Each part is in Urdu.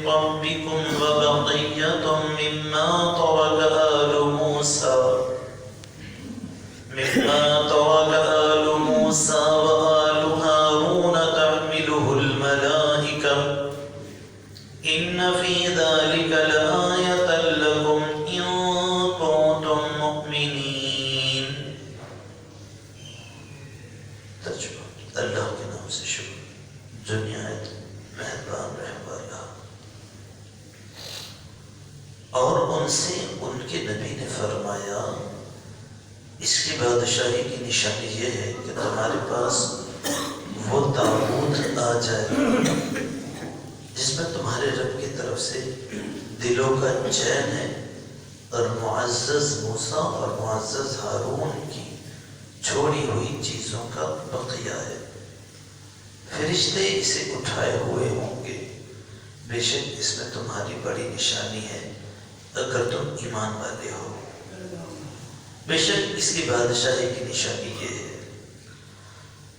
ربكم وبقية مما ترك آل موسى وآل هارون تحمله الملائكة إن في ذلك لآية لكم إن كنتم مؤمنين. ترجمہ: اللہ کے نام سے شروع جو نہایت مہربان رحم والا. اور ان سے ان کے نبی نے فرمایا اس کی بادشاہی کی نشانی یہ ہے کہ تمہارے پاس وہ تابوت آ جائے جس میں تمہارے رب کی طرف سے دلوں کا چین ہے اور معزز موسیٰ اور معزز ہارون کی چھوڑی ہوئی چیزوں کا بقیہ ہے. فرشتے اسے اٹھائے ہوئے ہوں گے. بے شک اس میں تمہاری بڑی نشانی ہے اگر تم ایمان والے ہو. بے شک اس کی بادشاہی کی نشانی یہ ہے.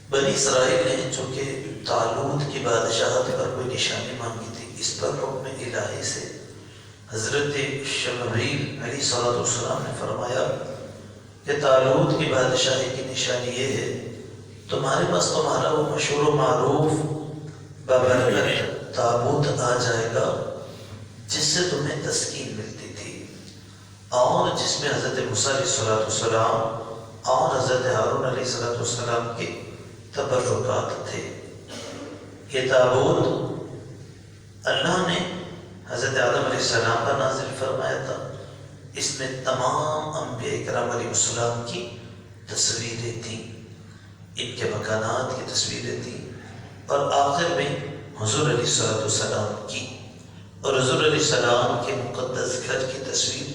بنی اسرائیل نے چونکہ طالوت کی بادشاہت پر کوئی نشانی مانگی تھی، اس پر حکم الہی سے حضرت شمعیل علیہ السلام نے فرمایا کہ طالوت کی بادشاہی کی نشانی یہ ہے تمہارے پاس تمہارا وہ مشہور و معروف بابرکت تابوت آ جائے گا جس سے تمہیں تسکین ملتی تھی اور جس میں حضرت موسیٰ علیہ السلام اور حضرت ہارون علیہ السلام کے تبرکات تھے. یہ تابوت اللہ نے حضرت آدم علیہ السلام پر نازل فرمایا تھا. اس میں تمام انبیاء کرام علیہ السلام کی تصویریں تھیں، ان کے مکانات کی تصویریں تھیں اور آخر میں حضور علیہ السلام کی اور حضور علیہ السلام کے مقدس گھر کی تصویر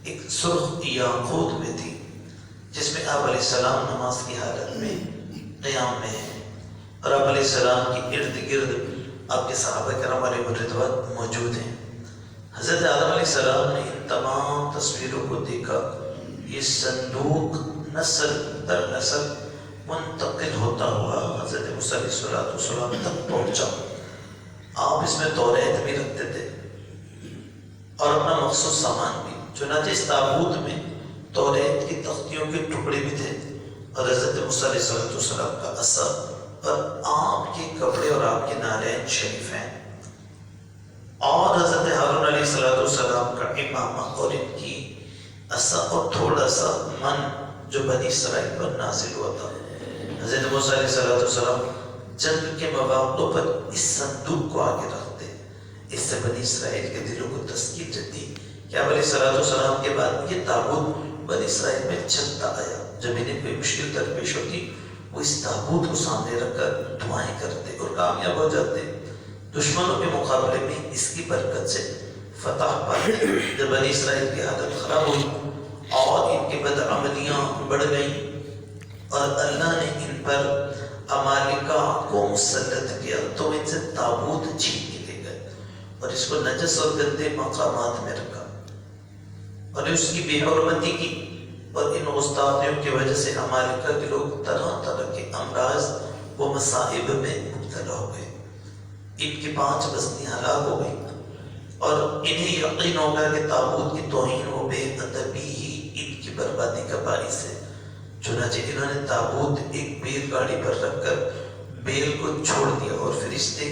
ایک سرخ یاقوت میں تھی جس میں آپ علیہ السلام نماز کی حالت میں قیام میں ہیں اور آپ علیہ السلام کی ارد گرد آپ کے صحابہ کرام علیہ الرضوان موجود ہیں. حضرت آدم علیہ السلام نے ان تمام تصویروں کو دیکھا. یہ صندوق نسل در نسل منتقل ہوتا ہوا حضرت موسیٰ علیہ السلام تک پہنچا. آپ اس میں توریت بھی رکھتے تھے اور اپنا مخصوص سامان بھی. چنانچہ اس تابوت میں توریت کی تختیوں کے ٹکڑے بھی تھے اور حضرت موسیٰ علیہ السلام کا عصا اور آپ کے کپڑے اور آپ کے نالین شریف ہیں اور حضرت ہارون علیہ السلام کا امامہ اور ان کی عصا اور تھوڑا سا من جو بنی اسرائیل پر نازل ہوا تھا. حضرت موسیٰ علیہ السلام جنگ کے مواقع پر اس صندوق کو آگے رکھتے. اس سے بنی اسرائیل کے دلوں کو تسکین رہتی کہ آپ علیہ السلام کے بعد یہ تابوت بنی اسرائیل میں چلتا آیا. جب انہیں کوئی مشکل درپیش ہوتی وہ اس تابوت کو سامنے رکھ کر دعائیں کرتے اور کامیاب ہو جاتے. دشمنوں کے مقابلے میں اس کی برکت سے فتح پاتے. جب بنی اسرائیل کی حالت خراب ہوئی اور ان کی بدعملیاں بڑھ گئیں اور اللہ نے ان پر عمالقہ کو مسلط کیا تو ان سے تابوت چھین کے لے گئے اور اس کو نجس اور گندے مقامات میں رکھا اور اس کی بے حرمتی کی اور ان گستاخیوں کی وجہ سے عمالقہ کے لوگ طرح طرح کے امراض و مصائب میں مبتلا ہو گئے. ان کی 5 بستیاں ہلاک ہو گئی اور انہیں یقین ہو گیا کہ تابوت کی توہین و بے ادبی ہی ان کی بربادی کا باعث ہے. چنانچہ انہوں نے تابوت ایک بیل گاڑی پر رکھ کر بیل کو چھوڑ دیا اور فرشتے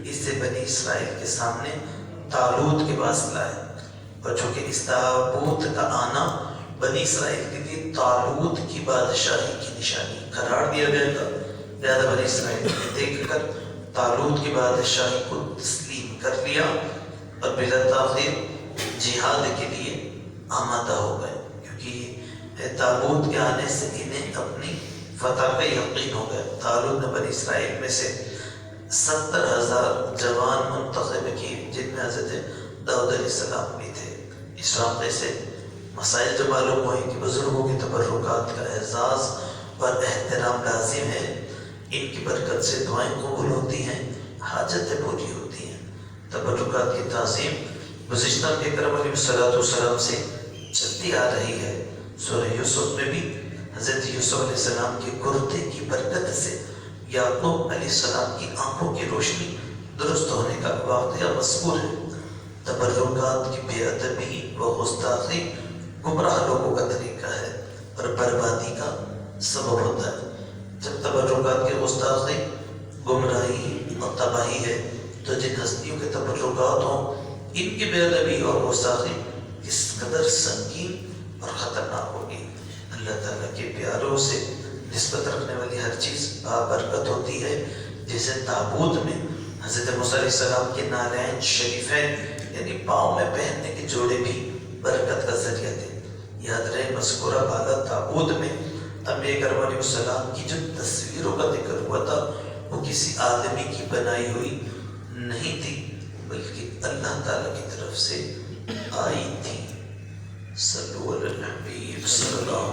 اسے بنی اسرائیل کے سامنے طالوت کے پاس لائے. اور چونکہ اس تابوت کا آنا بنی اسرائیل کے لیے طالوت کی بادشاہی کی نشانی قرار دیا گیا تھا، لہذا بنی اسرائیل نے دیکھ کر طالوت کی بادشاہی کو تسلیم کر لیا اور بلا تاخیر جہاد کے لیے آمادہ ہو گئے. کیونکہ تابوت کے آنے سے انہیں اپنی فتح کا یقین ہو گیا. طالوت نے بنی اسرائیل میں سے 70,000 جوان منتخب کیے جن میں حضرت داؤد علیہ السلام بھی تھے. اس واقعے سے مسائل جو معلوم ہوئے کہ بزرگوں کی تبرکات کا اعزاز اور احترام لازم ہے. ان کی برکت سے دعائیں قبول ہوتی ہیں، حاجتیں پوری ہوتی ہیں. تبرکات کی تعظیم گزشتہ کے کرم علیہ السلام سے چلتی آ رہی ہے. سورہ یوسف میں بھی حضرت یوسف علیہ السلام کے کرتے کی برکت سے یعقوب علیہ السلام کی آنکھوں کی روشنی درست ہونے کا واقعہ مذکور ہے. تبرکات کی بے ادبی و گستاخی گمراہ لوگوں کا طریقہ ہے اور بربادی کا سبب ہوتا ہے۔ جب تبرکات کی گستاخی گمراہی اور تباہی ہے تو جن ہستیوں کے تبرکات ہوں ان کی بے ادبی اور گستاخی کس قدر سنگین اور خطرناک ہوگی۔ اللہ تعالیٰ کے پیاروں سے نسبت رکھنے والی ہر چیز بابرکت ہوتی ہے، جیسے تابوت میں حضرت موسیٰ علیہ السلام کے نالین شریفین یعنی پاؤں میں پہننے کے جوڑے بھی برکت کا ذریعہ تھے۔ یاد رہے مذکورہ بالا تابوت میں انبیاء کرام علیہ السلام کی جو تصویروں کا ذکر ہوا تھا وہ کسی آدمی کی بنائی ہوئی نہیں تھی بلکہ اللہ تعالیٰ کی طرف سے آئی تھی۔ صلو علی الحبیب صلی اللہ